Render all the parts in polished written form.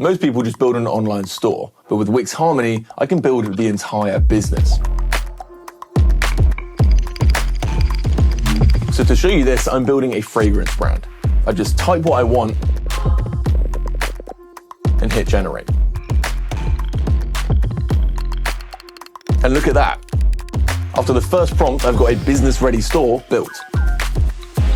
Most people just build an online store, but with Wix Harmony, I can build the entire business. So to show you this, I'm building a fragrance brand. I just type what I want and hit generate. And look at that. After the first prompt, I've got a business-ready store built.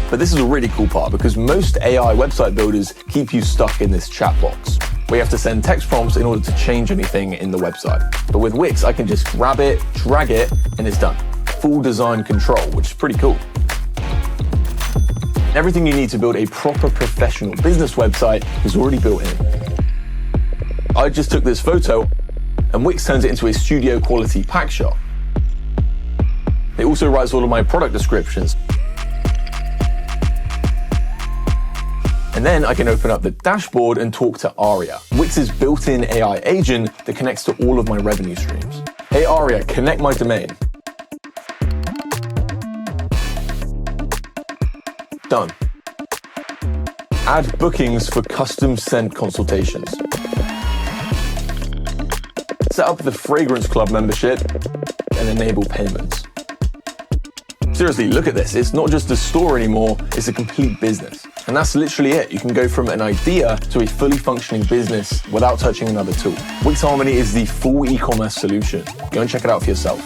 But this is a really cool part because most AI website builders keep you stuck in this chat box, where you have to send text prompts in order to change anything in the website. But with Wix, I can just grab it, drag it, and it's done. Full design control, which is pretty cool. Everything you need to build a proper professional business website is already built in. I just took this photo, and Wix turns it into a studio quality pack shot. It also writes all of my product descriptions. And then I can open up the dashboard and talk to Aria, Wix's built-in AI agent that connects to all of my revenue streams. Hey Aria, connect my domain. Done. Add bookings for custom sent consultations. Set up the Fragrance Club membership and enable payments. Seriously, look at this. It's not just a store anymore, it's a complete business. And that's literally it. You can go from an idea to a fully functioning business without touching another tool. Wix Harmony is the full e-commerce solution. Go and check it out for yourself.